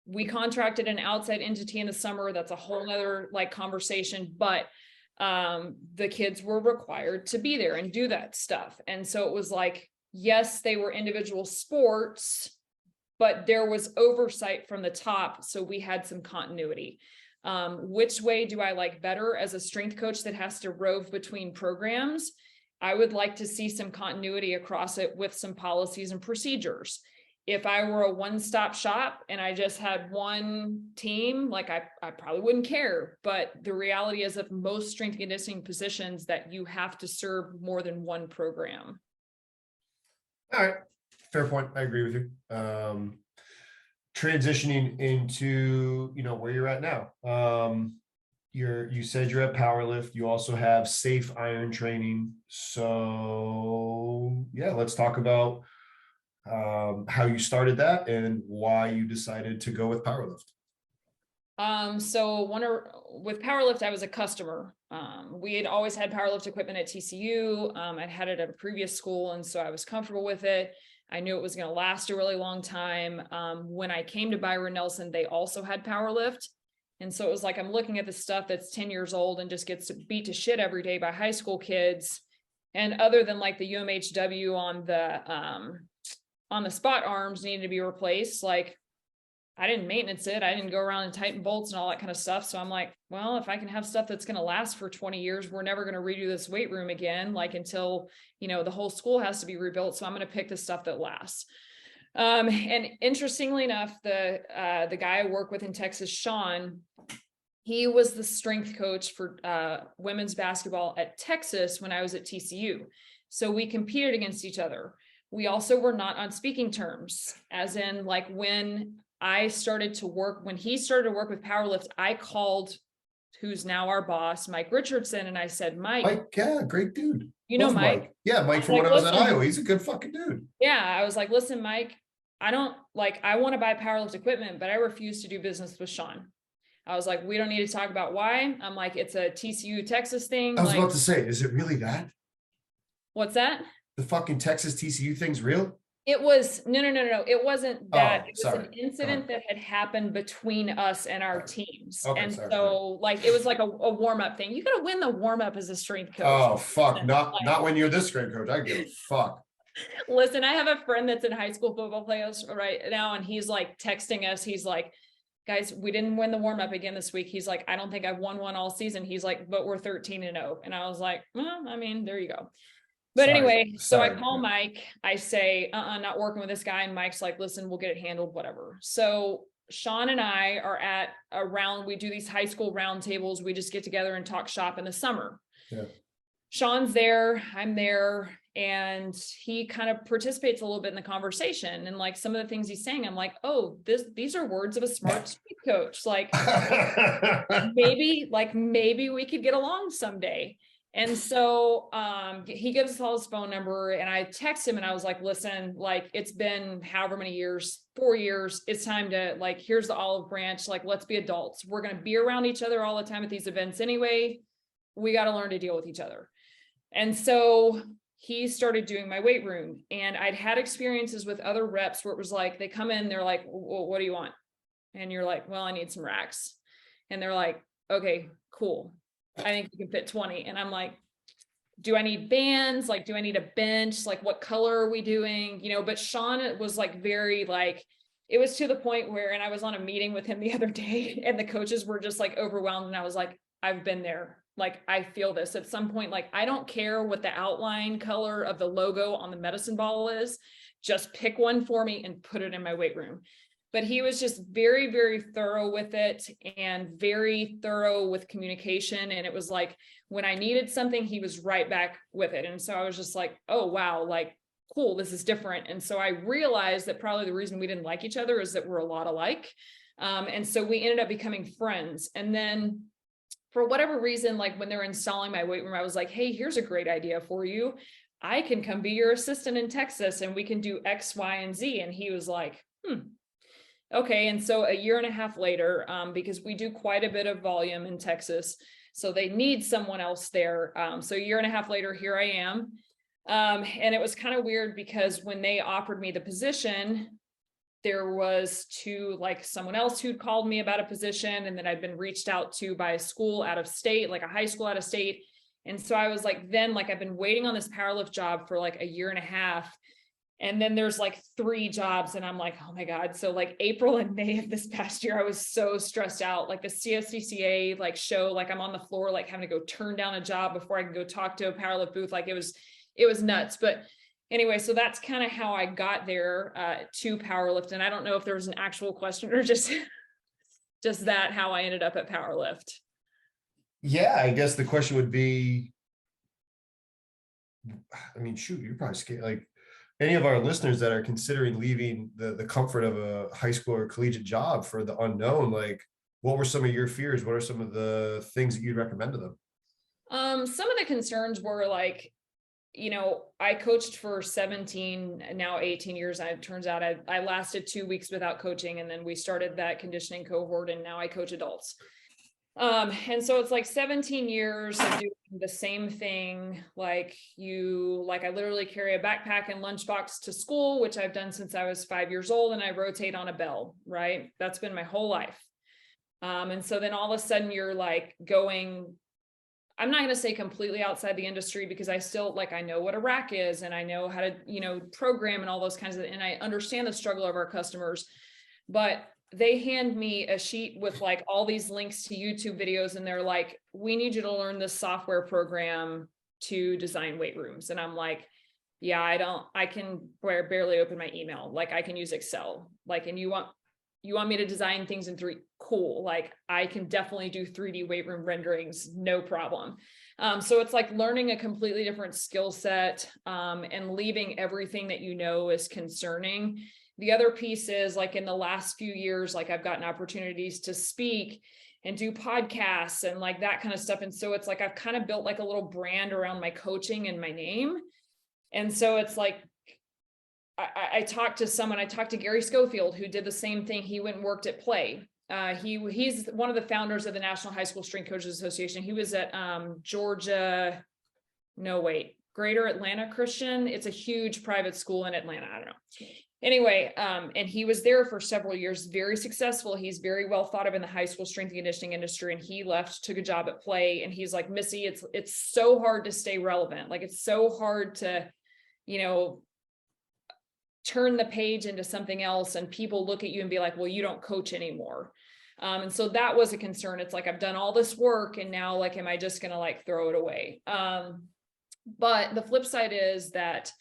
We contracted an outside entity in the summer. That's a whole other conversation, but the kids were required to be there and do that stuff. And so it was like, yes, they were individual sports, but there was oversight from the top. So we had some continuity. Which way do I like better as a strength coach that has to rove between programs? I would like to see some continuity across it with some policies and procedures. If I were a one-stop shop and I just had one team, I probably wouldn't care. But the reality is of most strength and conditioning positions that you have to serve more than one program. All right. Fair point. I agree with you. Transitioning into, where you're at now. You said you're at Powerlift. You also have safe iron training. So yeah, let's talk about how you started that and why you decided to go with Powerlift. So with Powerlift, I was a customer. We had always had Powerlift equipment at TCU. I'd had it at a previous school, and so I was comfortable with it. I knew it was going to last a really long time. When I came to Byron Nelson, they also had Powerlift. And so it was like, I'm looking at the stuff that's 10 years old and just gets beat to shit every day by high school kids. And other than like the UMHW on the spot arms needed to be replaced, like I didn't maintenance it. I didn't go around and tighten bolts and all that kind of stuff. So I'm like, well, if I can have stuff that's going to last for 20 years, we're never going to redo this weight room again, like until, the whole school has to be rebuilt. So I'm going to pick the stuff that lasts. And interestingly enough, the guy I work with in Texas, Sean, he was the strength coach for women's basketball at Texas when I was at TCU. So we competed against each other. We also were not on speaking terms, as in like when he started to work with Powerlift, I called who's now our boss, Mike Richardson, and I said, Mike, yeah, great dude. You know Mike? Yeah, Mike from when I was at Iowa. He's a good fucking dude. Yeah, I was like, listen, Mike, I want to buy Powerlift equipment, but I refuse to do business with Sean. I was like, we don't need to talk about why. I'm like, it's a TCU Texas thing. I was about to say, is it really that? What's that? The fucking Texas TCU thing's real? It was, no. It wasn't that. Oh, it was an incident that had happened between us and our teams. Okay, and sorry. So like, it was like a warm-up thing. You got to win the warm-up as a strength coach. Oh, fuck. Not when you're this strength coach. I give a fuck. Listen, I have a friend that's in high school football players right now, and he's like texting us. He's like, guys, we didn't win the warm-up again this week. He's like, I don't think I've won one all season. He's like, but we're 13-0. And I was like, well, I mean, there you go. But anyway, so I call Mike, I say, not working with this guy. And Mike's like, listen, we'll get it handled, whatever. So Sean and I are at we do these high school round tables. We just get together and talk shop in the summer. Yeah. Sean's there, I'm there, and he kind of participates a little bit in the conversation. And like some of the things he's saying, I'm like, oh, these are words of a smart street coach. Like maybe we could get along someday. And so he gives us all his phone number, and I text him and I was like, listen, like it's been however many years, 4 years. It's time to like, here's the olive branch. Like, let's be adults. We're going to be around each other all the time at these events anyway. We got to learn to deal with each other. And so he started doing my weight room, and I'd had experiences with other reps where it was like, they come in, they're like, well, what do you want? And you're like, well, I need some racks. And they're like, okay, cool. I think you can fit 20. And I'm like, do I need bands? Like, do I need a bench? Like, what color are we doing? But Sean was like, very like, it was to the point where, and I was on a meeting with him the other day, and the coaches were just like overwhelmed. And I was like, I've been there. Like, I feel this at some point. Like, I don't care what the outline color of the logo on the medicine ball is. Just pick one for me and put it in my weight room. But he was just very, very thorough with it, and very thorough with communication. And it was like, when I needed something, he was right back with it. And so I was just like, oh, wow, like, cool, this is different. And so I realized that probably the reason we didn't like each other is that we're a lot alike. And so we ended up becoming friends. And then for whatever reason, like when they're installing my weight room, I was like, hey, here's a great idea for you. I can come be your assistant in Texas, and we can do X, Y, and Z. And he was like, okay. And so a year and a half later, because we do quite a bit of volume in Texas, so they need someone else there. So a year and a half later, here I am. And it was kind of weird because when they offered me the position, there was someone else who'd called me about a position, and then I'd been reached out to by a school out of state, like a high school out of state. And so I was like, I've been waiting on this Powerlift job for like a year and a half. And then there's like 3 jobs, and I'm like, oh my God. So like April and May of this past year, I was so stressed out. Like the CSCCA show, like I'm on the floor, like having to go turn down a job before I can go talk to a Powerlift booth. Like it was nuts. But anyway, so that's kind of how I got there to Powerlift. And I don't know if there was an actual question or just that, how I ended up at Powerlift. Yeah, I guess the question would be, I mean, shoot, you're probably scared. Like, any of our listeners that are considering leaving the comfort of a high school or collegiate job for the unknown, like, what were some of your fears? What are some of the things that you'd recommend to them? Some of the concerns were like, I coached for 17, now 18 years. And it turns out I lasted 2 weeks without coaching. And then we started that conditioning cohort, and now I coach adults. And so it's like 17 years of doing the same thing. Like I literally carry a backpack and lunchbox to school, which I've done since I was 5 years old, and I rotate on a bell, right? That's been my whole life. And so then all of a sudden you're like going, I'm not going to say completely outside the industry, because I still I know what a rack is, and I know how to, program and all those kinds of, and I understand the struggle of our customers, but they hand me a sheet with all these links to YouTube videos, and they're like, we need you to learn this software program to design weight rooms. And I'm like, yeah, I can barely open my email. I can use Excel, and you want me to design things in 3D? Cool. I can definitely do 3D weight room renderings, no problem. So it's learning a completely different skill set, and leaving everything that is concerning. The other piece is in the last few years, I've gotten opportunities to speak and do podcasts and that kind of stuff. And so it's I've kind of built a little brand around my coaching and my name. And so it's I talked to Gary Schofield, who did the same thing. He went and worked at Play. He's one of the founders of the National High School Strength Coaches Association. He was at Greater Atlanta Christian. It's a huge private school in Atlanta. I don't know. Anyway, and he was there for several years, very successful. He's very well thought of in the high school strength and conditioning industry. And he left, took a job at Play. And he's like, Missy, it's so hard to stay relevant. It's so hard to, turn the page into something else. And people look at you and be like, well, you don't coach anymore. And so that was a concern. It's I've done all this work, and now am I just going to throw it away? But the flip side is that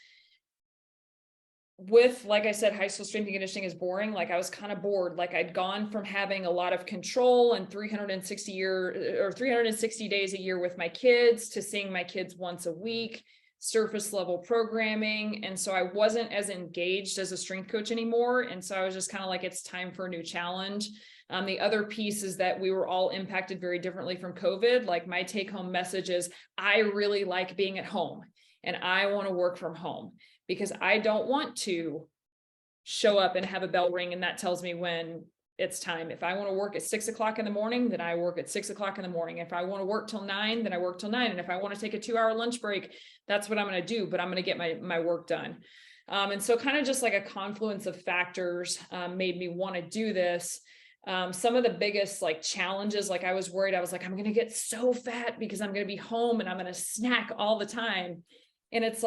with, I said, high school strength and conditioning is boring. I was kind of bored. I'd gone from having a lot of control and 360 days a year with my kids to seeing my kids once a week, surface level programming. And so I wasn't as engaged as a strength coach anymore. And so I was just kind of it's time for a new challenge. The other piece is that we were all impacted very differently from COVID. My take home message is, I really like being at home, and I want to work from home, because I don't want to show up and have a bell ring and that tells me when it's time. If I want to work at 6 o'clock in the morning, then I work at 6 o'clock in the morning. If I want to work till 9, then I work till 9. And if I want to take a 2-hour lunch break, that's what I'm going to do, but I'm going to get my work done. And so kind of just a confluence of factors made me want to do this. Some of the biggest challenges, I was worried, I was I'm going to get so fat because I'm going to be home and I'm going to snack all the time. And it's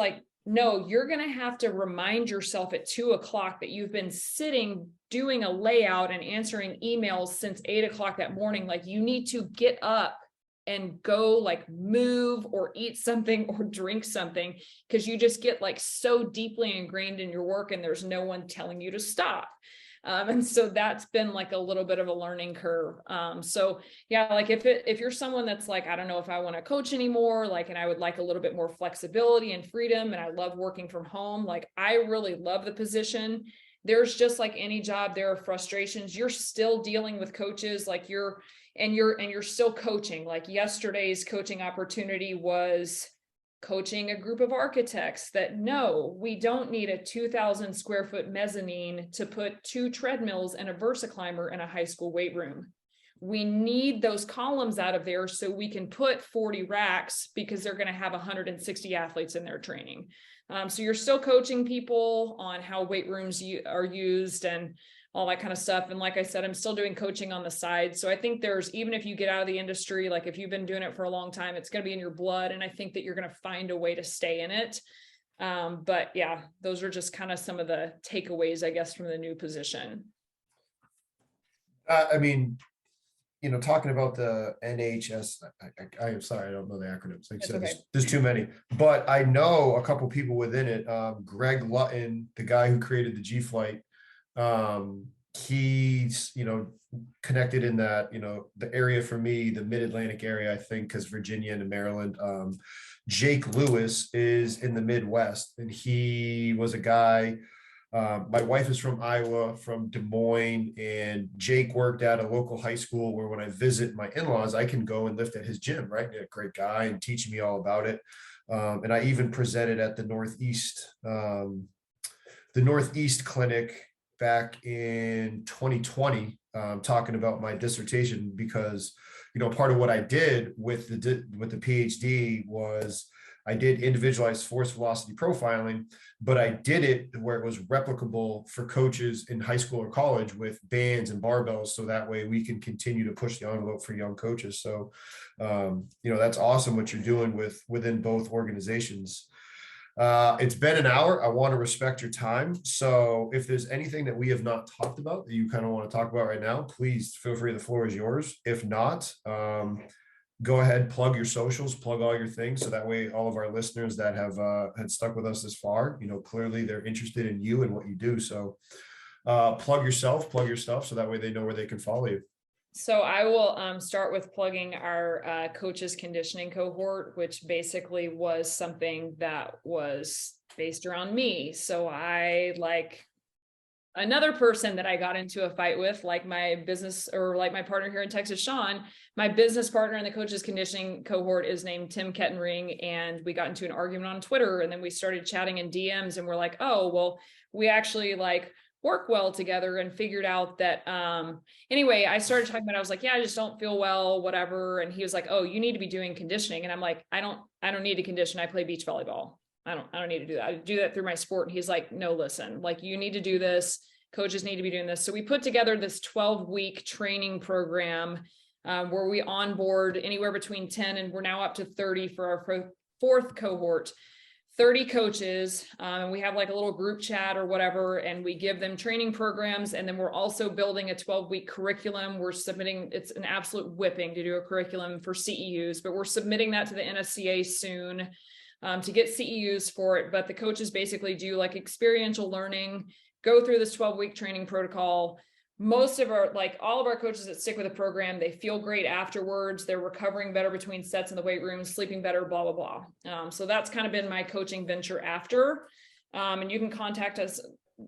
no, you're going to have to remind yourself at 2 o'clock that you've been sitting, doing a layout and answering emails since 8 o'clock that morning. You need to get up and go move or eat something or drink something, because you just get so deeply ingrained in your work and there's no one telling you to stop. And so that's been a little bit of a learning curve. So yeah, if you're someone that's I don't know if I want to coach anymore, and I would like a little bit more flexibility and freedom, and I love working from home, I really love the position. There's just any job, there are frustrations. You're still dealing with coaches, you're still coaching. Yesterday's coaching opportunity was coaching a group of architects that no, we don't need a 2,000 square foot mezzanine to put 2 treadmills and a VersaClimber in a high school weight room. We need those columns out of there so we can put 40 racks, because they're going to have 160 athletes in their training. So you're still coaching people on how weight rooms are used and all that kind of stuff. And like I said, I'm still doing coaching on the side. So I think even if you get out of the industry, if you've been doing it for a long time, it's going to be in your blood. And I think that you're going to find a way to stay in it. But yeah, those are just kind of some of the takeaways, I guess, from the new position. I mean, talking about the NHS, I am sorry, I don't know the acronyms. Like I said, okay. there's too many, but I know a couple people within it. Greg Lutton, the guy who created the G Flight, he's, connected in that, the area for me, the mid-Atlantic area, I think, because Virginia and Maryland. Jake Lewis is in the Midwest, and he was a guy My wife is from Iowa, from Des Moines, and Jake worked at a local high school where when I visit my in-laws, I can go and lift at his gym, right? A great guy and teaching me all about it. And I even presented at the Northeast Clinic back in 2020, talking about my dissertation because, part of what I did with the PhD was I did individualized force velocity profiling, but I did it where it was replicable for coaches in high school or college with bands and barbells. So that way we can continue to push the envelope for young coaches. So, that's awesome what you're doing within both organizations. It's been an hour. I want to respect your time. So if there's anything that we have not talked about that you kind of want to talk about right now, please feel free. The floor is yours. If not, go ahead, plug your socials, plug all your things. So that way, all of our listeners that have had stuck with us this far, clearly they're interested in you and what you do. So plug yourself, plug your stuff. So that way they know where they can follow you. So I will start with plugging our coaches conditioning cohort, which basically was something that was based around me. So I like another person that I got into a fight with, like my business or like my partner here in Texas, Sean, my business partner in the coaches conditioning cohort is named Tim Kettenring. And we got into an argument on Twitter and then we started chatting in DMs and we're like, oh, well, we actually like work well together and figured out that, anyway, I started talking about, I was like, yeah, I just don't feel well, whatever. And he was like, oh, you need to be doing conditioning. And I'm like, I don't need to condition. I play beach volleyball. I don't need to do that. I do that through my sport. And he's like, no, listen, like you need to do this. Coaches need to be doing this. So we put together this 12-week training program where we onboard anywhere between 10 and we're now up to 30 for our fourth cohort. 30 coaches, and we have like a little group chat or whatever, and we give them training programs. And then we're also building a 12-week curriculum. We're submitting, it's an absolute whipping to do a curriculum for CEUs, but we're submitting that to the NSCA soon to get CEUs for it. But the coaches basically do like experiential learning, go through this 12-week training protocol. Most of our, like all of our coaches that stick with the program, they feel great afterwards. They're recovering better between sets in the weight room, sleeping better, blah, blah, blah. So that's kind of been my coaching venture after. And you can contact us.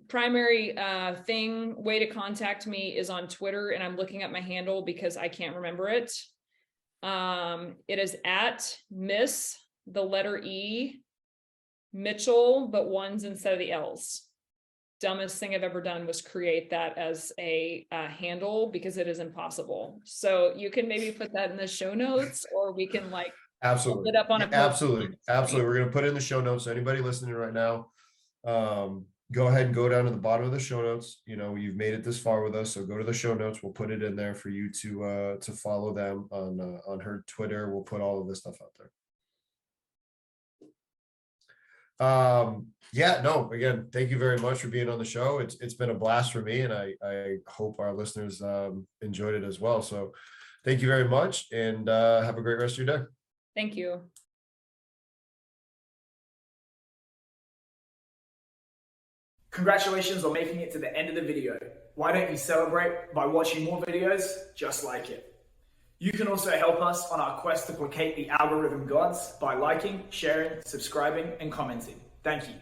Primary way to contact me is on Twitter. And I'm looking at my handle because I can't remember it. It is at Miss, the letter E, Mitchell, but ones instead of the L's. Dumbest thing I've ever done was create that as a handle because it is impossible. So you can maybe put that in the show notes, or we can like absolutely it up on a post. Absolutely. We're going to put it in the show notes. So anybody listening right now, go ahead and go down to the bottom of the show notes. You've made it this far with us, so go to the show notes. We'll put it in there for you to follow them on her Twitter. We'll put all of this stuff out there. Again, thank you very much for being on the show. It's been a blast for me, and I hope our listeners enjoyed it as well. So thank you very much, and have a great rest of your day. Thank you. Congratulations on making it to the end of the video. Why don't you celebrate by watching more videos just like it? You can also help us on our quest to placate the algorithm gods by liking, sharing, subscribing, and commenting. Thank you.